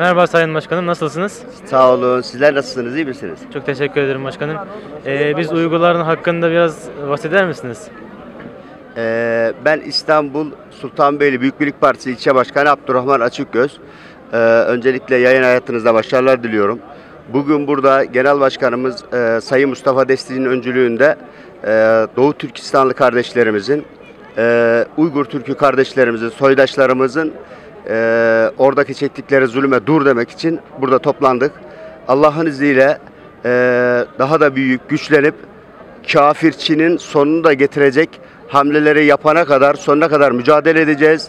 Merhaba Sayın Başkanım, nasılsınız? Sağ olun. Sizler nasılsınız? İyi misiniz? Çok teşekkür ederim başkanım. Biz Uygurların hakkında biraz bahseder misiniz? Ben İstanbul Sultanbeyli Büyük Birlik Partisi İlçe Başkanı Abdurrahman Açıkgöz. Öncelikle yayın hayatınızda başarılar diliyorum. Bugün burada Genel Başkanımız Sayın Mustafa Destici'nin öncülüğünde Doğu Türkistanlı kardeşlerimizin, Uygur Türk'ü kardeşlerimizin, soydaşlarımızın oradaki çektikleri zulüme dur demek için burada toplandık. Allah'ın izniyle daha da büyük güçlenip kafirçinin sonunu da getirecek hamleleri yapana kadar, sonuna kadar mücadele edeceğiz.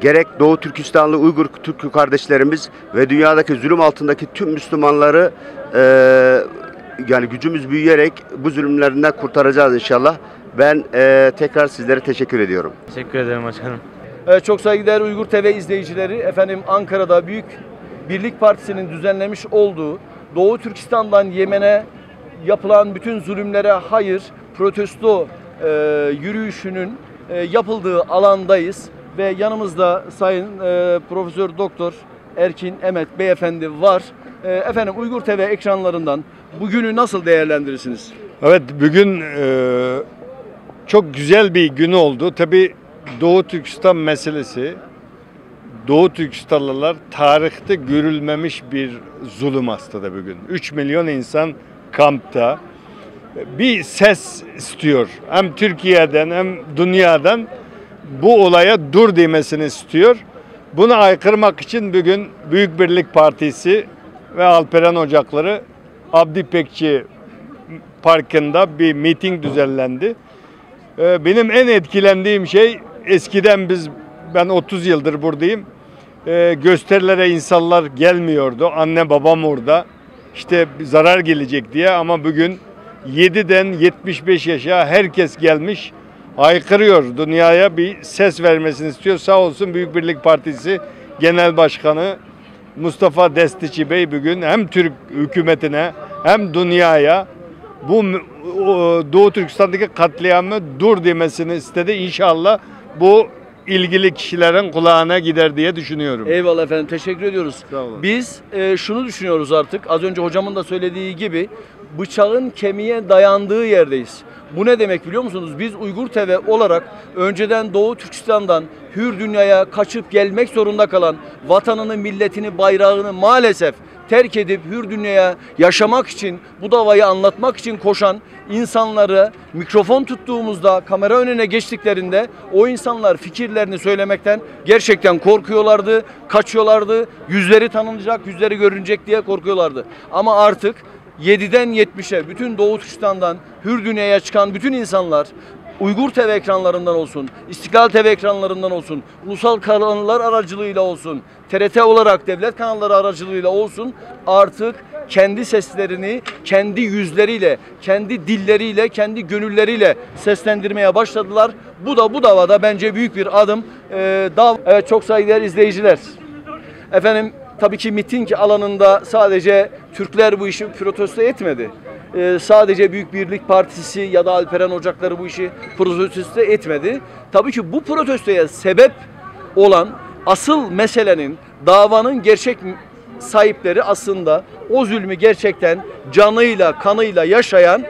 Gerek Doğu Türkistanlı Uygur Türk kardeşlerimiz ve dünyadaki zulüm altındaki tüm Müslümanları yani gücümüz büyüyerek bu zulümlerinden kurtaracağız inşallah. Ben tekrar sizlere teşekkür ediyorum. Teşekkür ederim başkanım. Evet, çok saygıdeğer Uygur TV izleyicileri, efendim Ankara'da Büyük Birlik Partisi'nin düzenlemiş olduğu Doğu Türkistan'dan Yemen'e yapılan bütün zulümlere hayır protesto yürüyüşünün yapıldığı alandayız ve yanımızda Sayın Profesör Doktor Erkin Emet Beyefendi var. Efendim Uygur TV ekranlarından bugünü nasıl değerlendirirsiniz? Evet, bugün çok güzel bir gün oldu. Tabii Doğu Türkistan meselesi, Doğu Türkistanlılar tarihte görülmemiş bir zulüm aslında bugün. 3 milyon insan kampta. Bir ses istiyor. Hem Türkiye'den hem dünyadan bu olaya dur demesini istiyor. Bunu aykırmak için bugün Büyük Birlik Partisi ve Alperen Ocakları Abdi Pekçi Parkı'nda bir miting düzenlendi. Benim en etkilendiğim şey eskiden ben 30 yıldır buradayım. Gösterilere insanlar gelmiyordu. Anne babam orada. İşte zarar gelecek diye ama bugün 7'den 75 yaşa herkes gelmiş. Haykırıyor. Dünyaya bir ses vermesini istiyor. Sağ olsun Büyük Birlik Partisi Genel Başkanı Mustafa Destici Bey bugün hem Türk hükümetine hem dünyaya bu Doğu Türkistan'daki katliamı dur demesini istedi. İnşallah bu ilgili kişilerin kulağına gider diye düşünüyorum. Eyvallah efendim, teşekkür ediyoruz. Sağ olun. Biz şunu düşünüyoruz artık, az önce hocamın da söylediği gibi bıçağın kemiğe dayandığı yerdeyiz. Bu ne demek biliyor musunuz? Biz Uygur TV olarak önceden Doğu Türkistan'dan hür dünyaya kaçıp gelmek zorunda kalan, vatanını, milletini, bayrağını maalesef terk edip hür dünyaya yaşamak için, bu davayı anlatmak için koşan insanları mikrofon tuttuğumuzda, kamera önüne geçtiklerinde o insanlar fikirlerini söylemekten gerçekten korkuyorlardı, kaçıyorlardı. Yüzleri tanınacak, yüzleri görünecek diye korkuyorlardı. Ama artık 7'den 70'e bütün Doğu Türkistan'dan hür dünyaya çıkan bütün insanlar Uygur TV ekranlarından olsun, İstiklal TV ekranlarından olsun, ulusal kanallar aracılığıyla olsun, TRT olarak devlet kanalları aracılığıyla olsun artık kendi seslerini, kendi yüzleriyle, kendi dilleriyle, kendi gönülleriyle seslendirmeye başladılar. Bu davada bence büyük bir adım. Evet, çok saygıdeğer izleyiciler. Efendim tabii ki miting alanında sadece Türkler bu işi protesto etmedi. Sadece Büyük Birlik Partisi ya da Alperen Ocakları bu işi protesto etmedi. Tabii ki bu protestoya sebep olan asıl meselenin, davanın gerçek sahipleri aslında o zulmü gerçekten canıyla, kanıyla yaşayan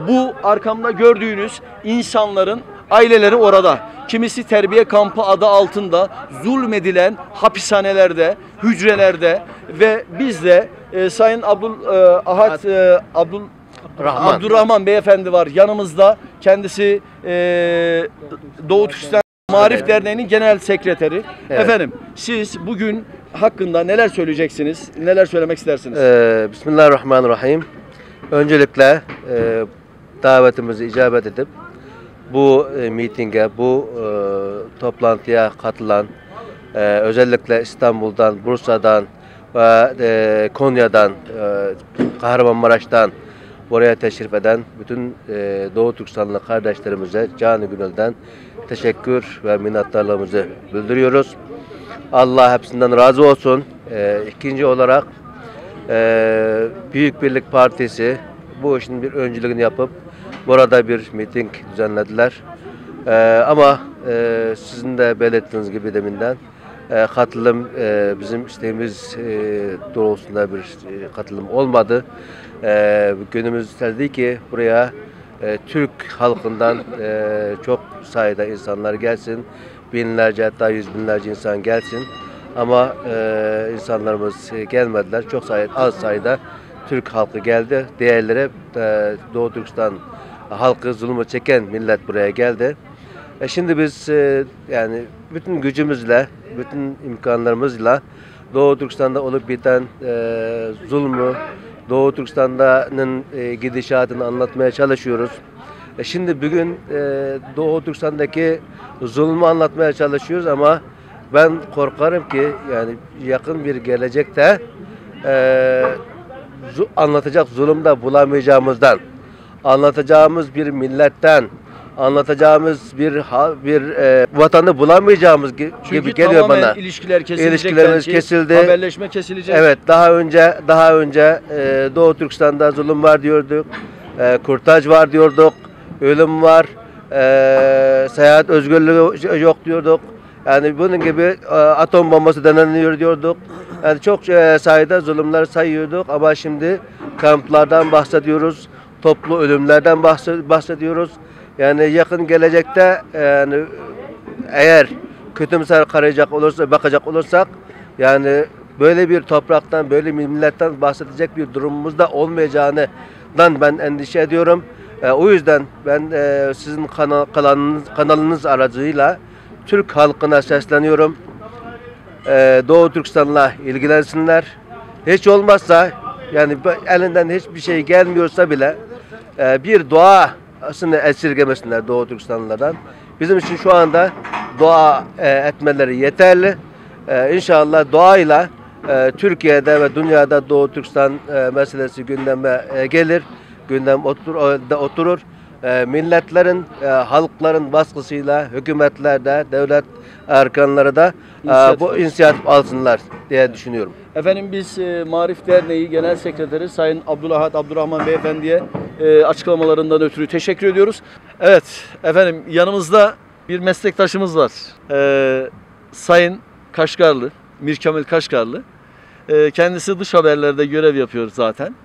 bu arkamda gördüğünüz insanların aileleri orada. Kimisi terbiye kampı adı altında zulmedilen hapishanelerde, hücrelerde ve biz de Sayın Abdurrahman Beyefendi var yanımızda. Kendisi Doğu Türkistan Marif Derneği'nin genel sekreteri. Evet. Efendim siz bugün hakkında neler söyleyeceksiniz? Neler söylemek istersiniz? Bismillahirrahmanirrahim. Öncelikle davetimizi icabet edip bu mitinge, bu toplantıya katılan özellikle İstanbul'dan, Bursa'dan ve Konya'dan, Kahramanmaraş'tan buraya teşrif eden bütün Doğu Türkistanlı kardeşlerimize canı gönülden teşekkür ve minnettarlığımızı bildiriyoruz. Allah hepsinden razı olsun. İkinci olarak Büyük Birlik Partisi bu işin bir öncülüğünü yapıp burada bir miting düzenlediler. Ama sizin de belirttiğiniz gibi deminden katılım bizim isteğimiz doğrultusunda bir katılım olmadı. Gönlümüz isterdi ki buraya Türk halkından çok sayıda insanlar gelsin. Binlerce hatta yüz binlerce insan gelsin. Ama insanlarımız gelmediler. Çok az sayıda Türk halkı geldi. Diğerleri Doğu Türkistan halkı zulmü çeken millet buraya geldi. Şimdi biz yani bütün gücümüzle, bütün imkanlarımızla Doğu Türkistan'da olup biten zulmü, Doğu Türkistan'ın gidişatını anlatmaya çalışıyoruz. Şimdi bugün Doğu Türkistan'daki zulmü anlatmaya çalışıyoruz ama ben korkarım ki yani yakın bir gelecekte anlatacak zulümde bulamayacağımızdan, anlatacağımız bir milletten, anlatacağımız bir vatanı bulamayacağımız gibi geliyor bana. İlişkiler kesilecek. İlişkilerimiz kesildi. Haberleşme kesilecek. Evet, daha önce Doğu Türkistan'da zulüm var diyorduk. Kurtaj var diyorduk. Ölüm var. Seyahat özgürlüğü yok diyorduk. Yani bunun gibi atom bombası deneniyor diyorduk. Yani çok sayıda zulümler sayıyorduk ama şimdi kamplardan bahsediyoruz. Toplu ölümlerden bahsediyoruz. Yani yakın gelecekte yani eğer kötümser bakacak olursak yani böyle bir topraktan, böyle bir milletten bahsedecek bir durumumuz da olmayacağından ben endişe ediyorum. O yüzden ben sizin kanalınız aracıyla Türk halkına sesleniyorum. Doğu Türkistan'la ilgilensinler. Hiç olmazsa yani elinden hiçbir şey gelmiyorsa bile bir duasını esirgemesinler Doğu Türkistanlılardan. Bizim için şu anda dua etmeleri yeterli. İnşallah duayla Türkiye'de ve dünyada Doğu Türkistan meselesi gündeme gelir. Gündem oturur. Milletlerin, halkların baskısıyla hükümetler de, devlet erkanları da bu inisiyatif alsınlar diye düşünüyorum. Efendim biz Marif Derneği Genel Sekreteri Sayın Abdurrahman Beyefendi'ye açıklamalarından ötürü teşekkür ediyoruz. Evet efendim yanımızda bir meslektaşımız var. Sayın Kaşgarlı, Mirkamil Kaşgarlı. Kendisi dış haberlerde görev yapıyor zaten.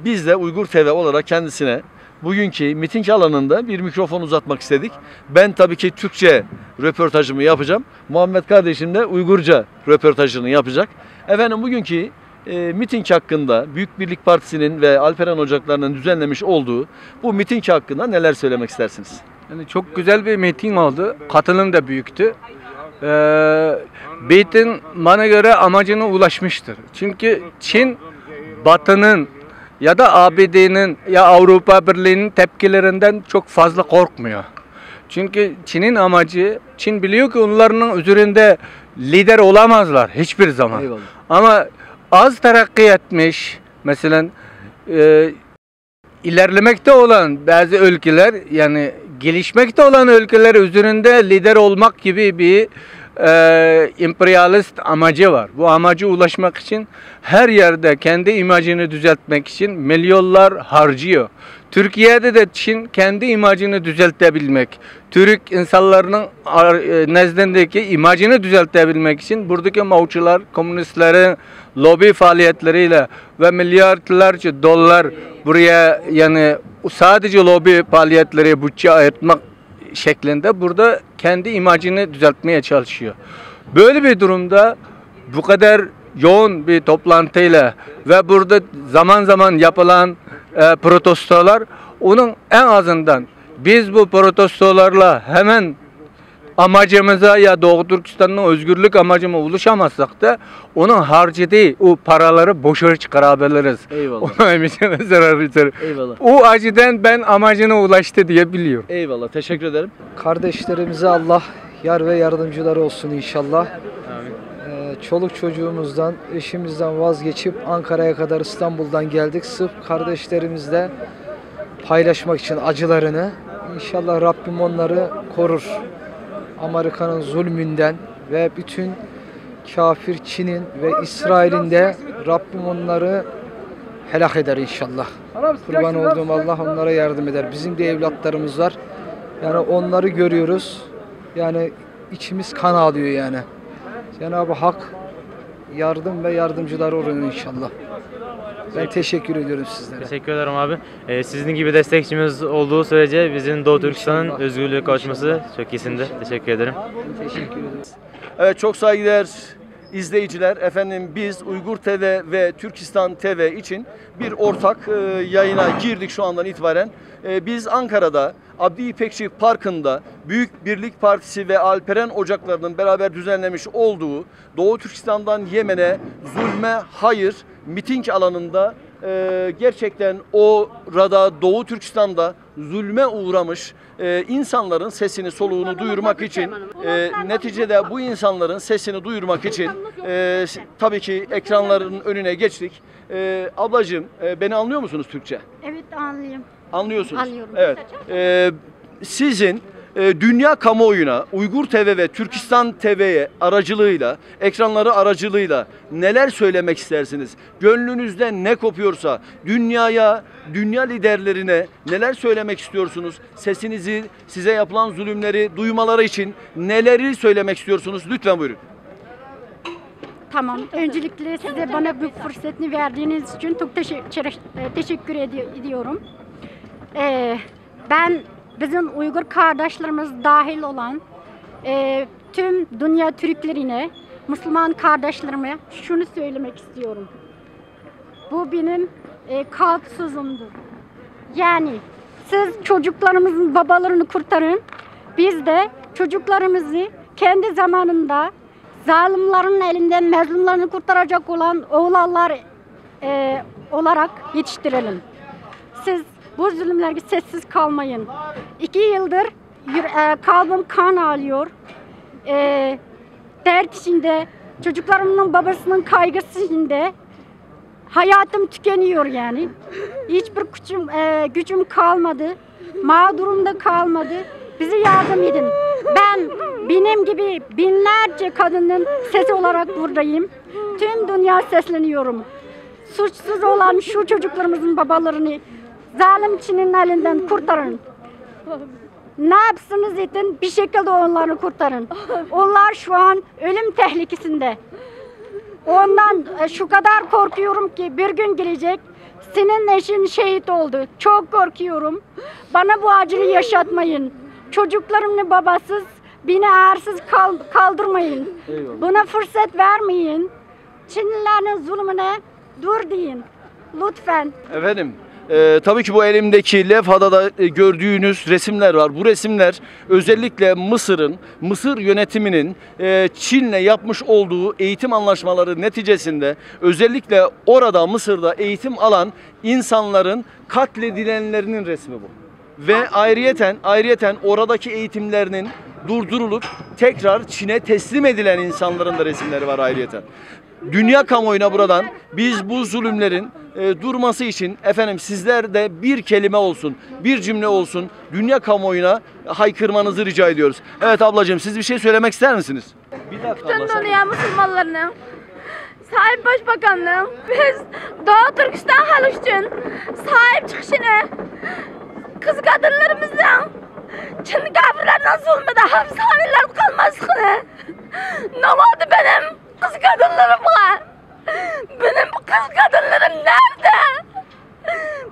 Biz de Uygur TV olarak kendisine bugünkü miting alanında bir mikrofon uzatmak istedik. Ben tabii ki Türkçe röportajımı yapacağım. Muhammed kardeşim de Uygurca röportajını yapacak. Efendim bugünkü miting hakkında Büyük Birlik Partisi'nin ve Alperen Ocakları'nın düzenlemiş olduğu bu miting hakkında neler söylemek istersiniz? Yani çok güzel bir miting oldu. Katılım da büyüktü. Beyt'in bana göre amacına ulaşmıştır. Çünkü Çin Batı'nın ya da ABD'nin ya Avrupa Birliği'nin tepkilerinden çok fazla korkmuyor. Çünkü Çin'in amacı, Çin biliyor ki onların üzerinde lider olamazlar hiçbir zaman. Eyvallah. Ama az terakki etmiş, mesela ilerlemekte olan bazı ülkeler, yani gelişmekte olan ülkeler üzerinde lider olmak gibi bir emperyalist amacı var. Bu amaca ulaşmak için her yerde kendi imajını düzeltmek için milyonlar harcıyor. Türkiye'de de Çin kendi imajını düzeltebilmek, Türk insanların nezdindeki imajını düzeltebilmek için buradaki mavçular, komünistlerin lobi faaliyetleriyle ve milyarlarca dolar buraya, yani sadece lobi faaliyetleri bütçe ayırtmak şeklinde burada kendi imajını düzeltmeye çalışıyor. Böyle bir durumda bu kadar yoğun bir toplantıyla ve burada zaman zaman yapılan protestolar, onun en azından biz bu protestolarla hemen amacımıza ya Doğu Türkistan'ın özgürlük amacıma ulaşamazsak da onun harcadığı o paraları boşa çıkarabiliriz. Eyvallah. Ona emisine zarar verir. Eyvallah. O acıdan ben amacına ulaştı diye biliyorum. Eyvallah. Teşekkür ederim. Kardeşlerimize Allah yar ve yardımcıları olsun inşallah. Çoluk çocuğumuzdan, eşimizden vazgeçip Ankara'ya kadar İstanbul'dan geldik. Sırf kardeşlerimizle paylaşmak için acılarını. İnşallah Rabbim onları korur. Amerika'nın zulmünden ve bütün kafir Çin'in ve İsrail'in de Rabbim onları helak eder inşallah. Kurban olduğum Allah onlara yardım eder. Bizim de evlatlarımız var. Yani onları görüyoruz. Yani içimiz kan ağlıyor yani. Cenab-ı Hak yardım ve yardımcıları olun inşallah. Ben teşekkür ediyorum sizlere. Teşekkür ederim abi. Sizin gibi destekçimiz olduğu sürece bizim Doğu Türkistan'ın özgürlüğe kavuşması çok iyisinde. Teşekkür ederim. Teşekkür ederim. Evet, çok saygıdeğer izleyiciler, efendim biz Uygur TV ve Türkistan TV için bir ortak yayına girdik şu andan itibaren. Biz Ankara'da Abdi İpekçi Parkı'nda Büyük Birlik Partisi ve Alperen Ocakları'nın beraber düzenlemiş olduğu Doğu Türkistan'dan Yemen'e zulme hayır miting alanında gerçekten orada Doğu Türkistan'da zulme uğramış insanların sesini soluğunu duyurmak için neticede bu insanların sesini duyurmak için tabii ki ekranların önüne geçtik. Ablacığım, beni anlıyor musunuz Türkçe? Evet, anlıyorum. Anlıyorsunuz. Anlıyorum. Evet. Sizin dünya kamuoyuna Uygur TV ve Türkistan TV'ye aracılığıyla, ekranları aracılığıyla neler söylemek istersiniz? Gönlünüzde ne kopuyorsa dünyaya, dünya liderlerine neler söylemek istiyorsunuz? Sesinizi, size yapılan zulümleri duymaları için neleri söylemek istiyorsunuz? Lütfen buyurun. Tamam. Öncelikle size bana bu fırsatını verdiğiniz için çok teşekkür ediyorum. Ben bizim Uygur kardeşlerimiz dahil olan tüm dünya Türklerine, Müslüman kardeşlerime şunu söylemek istiyorum. Bu benim kalp sözümdür. Yani siz çocuklarımızın babalarını kurtarın. Biz de çocuklarımızı kendi zamanında zalimlerin elinden mazlumlarını kurtaracak olan oğlanlar olarak yetiştirelim. Siz bu zulümlere sessiz kalmayın. 2 yıldır kalbim kan ağlıyor. Dert içinde, çocuklarımın babasının kaygısı içinde. Hayatım tükeniyor yani. Hiçbir gücüm kalmadı. Mağdurum da kalmadı. Bize yardım edin. Ben benim gibi binlerce kadının sesi olarak buradayım. Tüm dünya sesleniyorum. Suçsuz olan şu çocuklarımızın babalarını zalimçinin elinden kurtarın. Ne yapsınız edin, bir şekilde onları kurtarın. Onlar şu an ölüm tehlikesinde. Ondan şu kadar korkuyorum ki bir gün gelecek, senin eşin şehit oldu. Çok korkuyorum. Bana bu acıyı yaşatmayın. Çocuklarımın babasız, beni ağırsız kaldırmayın. Eyvallah. Buna fırsat vermeyin. Çinlilerin zulmüne dur deyin. Lütfen. Efendim, tabii ki bu elimdeki levhada da gördüğünüz resimler var. Bu resimler özellikle Mısır yönetiminin Çin'le yapmış olduğu eğitim anlaşmaları neticesinde özellikle orada Mısır'da eğitim alan insanların katledilenlerinin resmi bu. Ve ayrıyeten oradaki eğitimlerinin durdurulup tekrar Çin'e teslim edilen insanların da resimleri var ayrıyeten. Dünya kamuoyuna buradan biz bu zulümlerin durması için efendim sizler de bir kelime olsun, bir cümle olsun dünya kamuoyuna haykırmanızı rica ediyoruz. Evet ablacığım, siz bir şey söylemek ister misiniz? Bir dakika abla. Bütün dünya Müslümanlarının sahip başbakanlığın biz Doğu Türkistan halkı için sahip çıkışını, kız kadınlarımızın Çin kafirlerden zulmede hapishaneler kalmasını, ne oldu benim kız kadınlarımla? Benim kız kadınlarım nerede?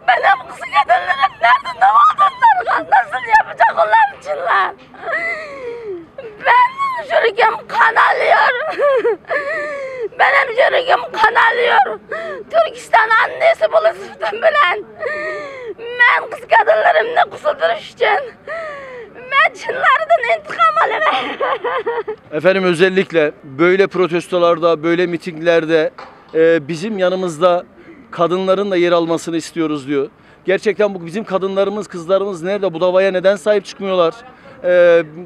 Benim kız kadınlarım nerede? Ne oldu onlara? Nasıl yapacak onlar içinler? Ben yüreğim kan alıyor. Benim yüreğim kan alıyor. Türkistan annesi buluştum bilen. Ben kız kadınlarımla kusuldurmuş için. Ben Çinlerden intikam alayım. Efendim özellikle böyle protestolarda, böyle mitinglerde bizim yanımızda kadınların da yer almasını istiyoruz diyor. Gerçekten bu bizim kadınlarımız, kızlarımız nerede? Bu davaya neden sahip çıkmıyorlar?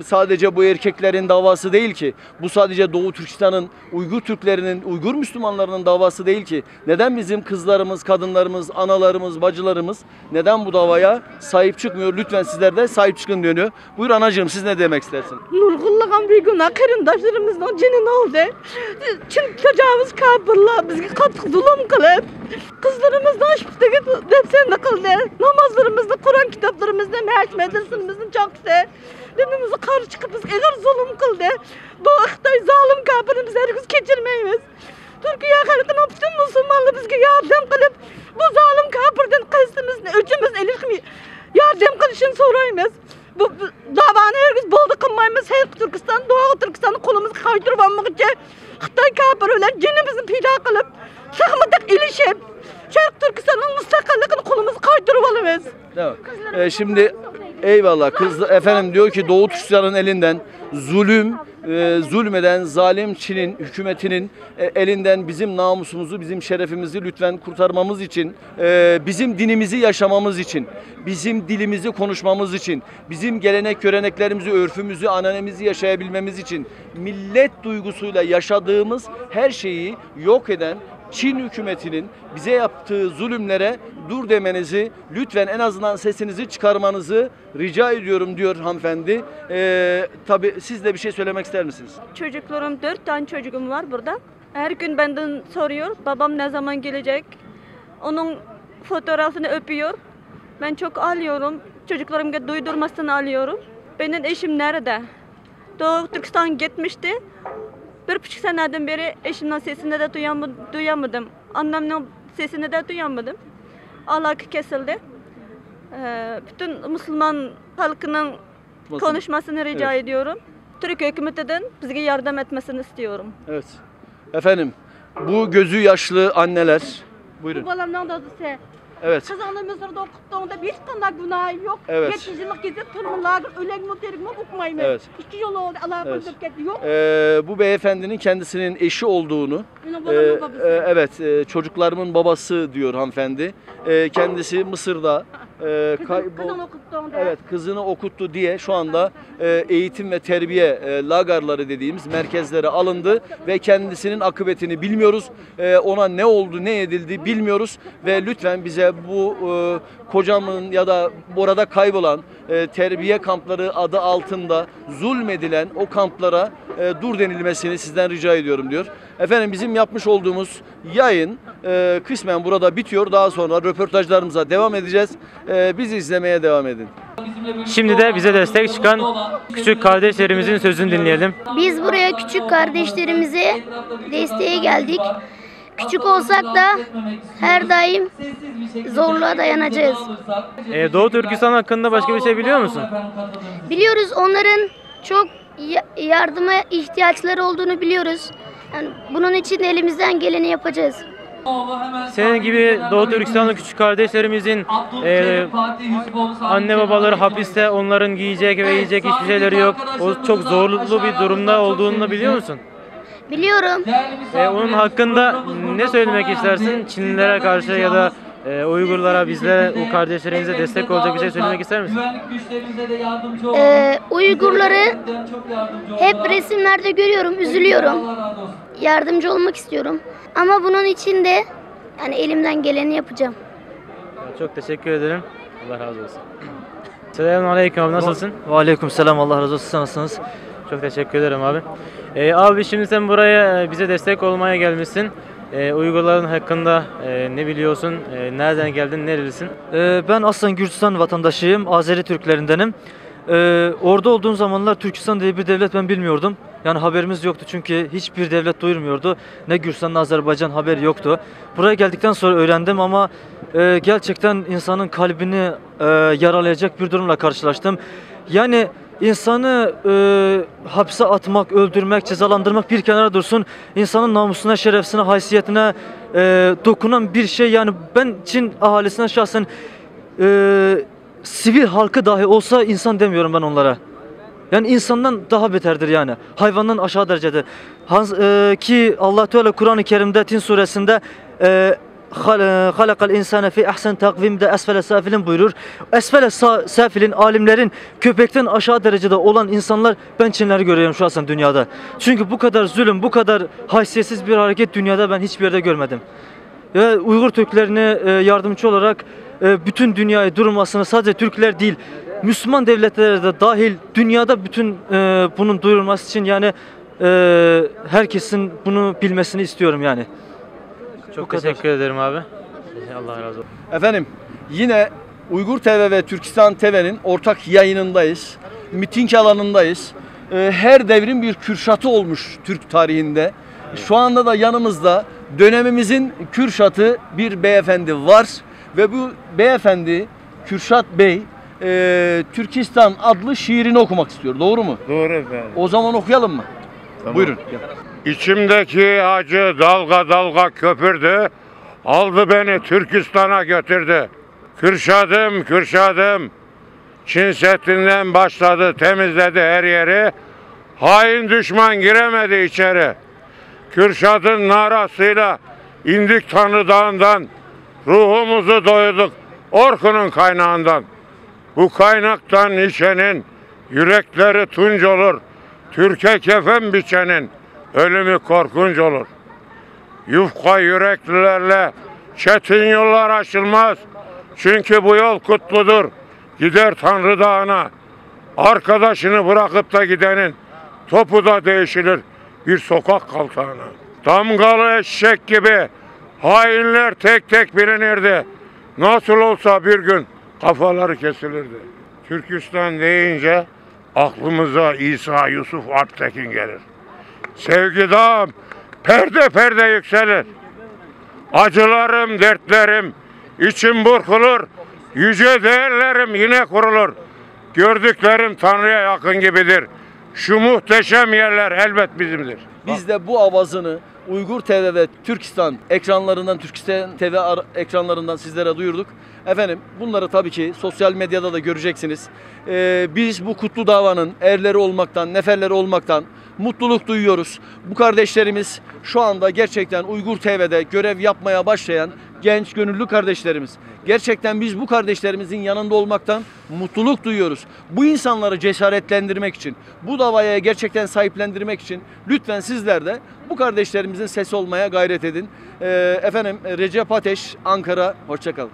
Sadece bu erkeklerin davası değil ki. Bu sadece Doğu Türkistan'ın, Uygur Türklerinin, Uygur Müslümanlarının davası değil ki. Neden bizim kızlarımız, kadınlarımız, analarımız, bacılarımız neden bu davaya sahip çıkmıyor? Lütfen sizler de sahip çıkın diyor. Buyur anacığım, siz ne demek istersiniz? Nurgulluğun bir günah kırındaşlarımızdan cinin oldu. Çin tecavüz kapırlar, bizge katkı zulüm kılıp. Kızlarımızdan şüphete hepsini kıldı. Namazlarımızda, Kur'an kitaplarımızda, mehaç medresemizin çaktı. dinimize karşı çıkıp biz eğer zulüm kıldı. Bu Xitay zalim kafirini biz herkes geçirmeyimiz. Türkiye halkına bütün Müslümanlar bizge yardım kılıp bu zalim kafirden kıstımızın öcümüz elifmi yardım kılışını sorayımız. Bu davanı herkes boldu kılmayımız. Her Türkistan, Doğu Türkistan'ın kolumuzu kaydırıp almak için Xitay kafirler cinimizin pida kılıp sıkmadık ilişip Şark Türkistan'ın müstakillikini kolumuzu kaydırıp alırız. Şimdi eyvallah kız efendim diyor ki Doğu Türkistan'ın elinden zulmeden zalim Çin'in hükümetinin elinden bizim namusumuzu, bizim şerefimizi lütfen kurtarmamız için, bizim dinimizi yaşamamız için, bizim dilimizi konuşmamız için, bizim gelenek göreneklerimizi, örfümüzü, ananemizi yaşayabilmemiz için millet duygusuyla yaşadığımız her şeyi yok eden Çin hükümetinin bize yaptığı zulümlere dur demenizi, lütfen en azından sesinizi çıkarmanızı rica ediyorum diyor hanımefendi. Tabii siz de bir şey söylemek ister misiniz? Çocuklarım 4 tane çocuğum var burada. Her gün benden soruyor babam ne zaman gelecek. Onun fotoğrafını öpüyor. Ben çok ağlıyorum. Çocuklarımı duydurmasını alıyorum. Benim eşim nerede? Doğu Türkistan gitmişti. 1,5 seneden beri eşimden sesini de duyamadım. Annemden sesini de duyamadım. Alaka kesildi. Bütün Müslüman halkının konuşmasını rica ediyorum. Türkiye hükümetinden bize yardım etmesini istiyorum. Evet. Efendim, bu gözü yaşlı anneler. Buyurun. Bu balamdan da size. Evet. Kızanı Mısır'da okuttuğunda bir tane günah yok. Evet. 70 yıllık gezip turmalar, ölen muhterim okumayın. Evet. 2 yıl oldu, Allah'a Evet. yok. Bu beyefendinin kendisinin eşi olduğunu, çocuklarımın babası diyor hanımefendi. Kendisi Mısır'da Kızını okuttuğunda. Evet, kızını okuttu diye şu anda eğitim ve terbiye lagarları dediğimiz merkezlere alındı ve kendisinin akıbetini bilmiyoruz. Ona ne oldu, ne edildi bilmiyoruz ve lütfen bize bu kocamın ya da orada kaybolan terbiye kampları adı altında zulmedilen o kamplara dur denilmesini sizden rica ediyorum diyor. Efendim bizim yapmış olduğumuz yayın kısmen burada bitiyor. Daha sonra röportajlarımıza devam edeceğiz. Bizi izlemeye devam edin. Şimdi de bize destek çıkan küçük kardeşlerimizin sözünü dinleyelim. Biz buraya küçük kardeşlerimize desteğe geldik. Küçük olsak da her daim zorluğa dayanacağız. Doğu Türkistan hakkında başka bir şey biliyor musun? Biliyoruz onların çok yardıma ihtiyaçları olduğunu biliyoruz. Yani bunun için elimizden geleni yapacağız. Senin gibi Doğu Türkistanlı küçük kardeşlerimizin anne babaları hapiste, onların giyecek ve yiyecek hiçbir şeyleri yok. O çok zorlu bir durumda olduğunu biliyor musun? Biliyorum. Onun hakkında ne söylemek istersin? Çinlilere karşı ya da Uygurlara, bizlere, o kardeşlerimize destek olacak bir şey söylemek ister misin? Uygurları hep resimlerde görüyorum, üzülüyorum. Yardımcı olmak istiyorum. Ama bunun için de yani elimden geleni yapacağım. Çok teşekkür ederim. Allah razı olsun. Selamünaleyküm abi, nasılsın? Aleykümselam, Allah razı olsun. Nasılsınız? Çok teşekkür ederim abi. Abi şimdi sen buraya bize destek olmaya gelmişsin. Uygurların hakkında ne biliyorsun? Nereden geldin? Nerelisin? Ben aslen Gürcistan vatandaşıyım. Azeri Türklerindenim. Orada olduğum zamanlar Türkistan diye bir devlet ben bilmiyordum. Yani haberimiz yoktu çünkü hiçbir devlet duyurmuyordu. Ne Gürcistan ne Azerbaycan haberi yoktu. Buraya geldikten sonra öğrendim ama gerçekten insanın kalbini yaralayacak bir durumla karşılaştım. Yani insanı hapse atmak, öldürmek, cezalandırmak bir kenara dursun. İnsanın namusuna, şerefsine, haysiyetine dokunan bir şey. Yani ben Çin ahalisine şahsen sivil halkı dahi olsa insan demiyorum ben onlara. Yani insandan daha beterdir yani. Hayvandan aşağı derecede. Ki Allah Teala Kur'an-ı Kerim'de Tin suresinde halakal insane fi ahsen takvimde esfele safilin buyurur. Esfele safilin, alimlerin köpekten aşağı derecede olan insanlar ben Çinleri görüyorum şahsen dünyada. Çünkü bu kadar zulüm, bu kadar haysiyetsiz bir hareket dünyada ben hiçbir yerde görmedim. Ve Uygur Türklerine yardımcı olarak bütün dünyayı durmasını, sadece Türkler değil, Müslüman devletler de dahil dünyada bütün bunun duyurulması için yani herkesin bunu bilmesini istiyorum yani. Çok teşekkür ederim abi. Allah razı olsun. Efendim yine Uygur TV ve Türkistan TV'nin ortak yayınındayız. miting alanındayız. Her devrin bir Kürşat'ı olmuş Türk tarihinde. Şu anda da yanımızda dönemimizin Kürşat'ı bir beyefendi var ve bu beyefendi Kürşat Bey Türkistan adlı şiirini okumak istiyor. Doğru mu? Doğru efendim. O zaman okuyalım mı? Tamam. Buyurun. İçimdeki acı dalga dalga köpürdü. Aldı beni Türkistan'a götürdü. Kürşadım, Kürşadım. Çin Seddi'nden başladı, temizledi her yeri. Hain düşman giremedi içeri. Kürşad'ın narasıyla indik Tanrı Dağı'ndan. Ruhumuzu doyurduk Orkun'un kaynağından. Bu kaynaktan içenin yürekleri tunç olur. Türkiye kefen biçenin ölümü korkunç olur. Yufka yüreklilerle çetin yollar aşılmaz. Çünkü bu yol kutludur. Gider Tanrı Dağı'na. Arkadaşını bırakıp da gidenin topu da değişilir bir sokak kaltağına. Damgalı eşek gibi hainler tek tek bilinirdi. Nasıl olsa bir gün kafaları kesilirdi. Türkistan deyince aklımıza İsa Yusuf Alptekin gelir. Sevgi dağım perde perde yükselir. Acılarım, dertlerim içim burkulur. Yüce değerlerim yine kurulur. Gördüklerim Tanrı'ya yakın gibidir. Şu muhteşem yerler elbet bizimdir. Biz de bu avazını Uygur TV ve Türkistan ekranlarından, Türkistan TV ekranlarından sizlere duyurduk. Efendim bunları tabii ki sosyal medyada da göreceksiniz. Biz bu kutlu davanın erleri olmaktan, neferleri olmaktan mutluluk duyuyoruz. Bu kardeşlerimiz şu anda gerçekten Uygur TV'de görev yapmaya başlayan genç gönüllü kardeşlerimiz. Gerçekten biz bu kardeşlerimizin yanında olmaktan mutluluk duyuyoruz. Bu insanları cesaretlendirmek için, bu davaya gerçekten sahiplendirmek için lütfen sizler de bu kardeşlerimizin sesi olmaya gayret edin. Efendim Recep Ateş, Ankara, hoşça kalın.